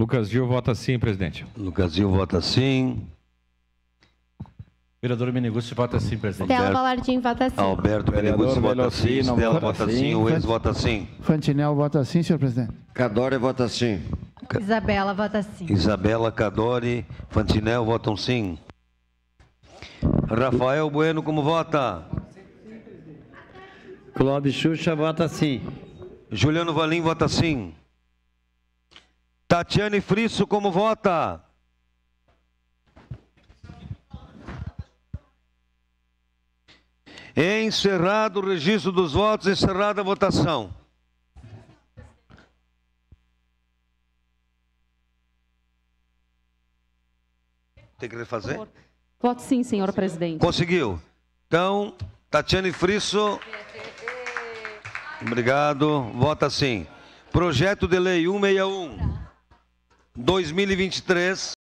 Lucas Gil vota sim, presidente. Lucas Gil vota sim. Vereador Meneguzzi vota sim, presidente. Stella Balardim vota sim. Alberto Meneguzzi vota sim. Stella vota sim. Luiz vota sim. Fantinel vota sim, senhor presidente. Cadore vota sim. Isabela vota sim. Isabela, Cadore, Fantinel votam sim. Rafael Bueno, como vota? Clóvis Xuxa vota sim. Juliano Valim vota sim. Tatiane Frisso, como vota? Encerrado o registro dos votos, encerrada a votação. Tem que refazer? Voto sim, senhor presidente. Conseguiu. Então, Tatiane Frisso. Obrigado. Vota sim. Projeto de lei 161, 2023.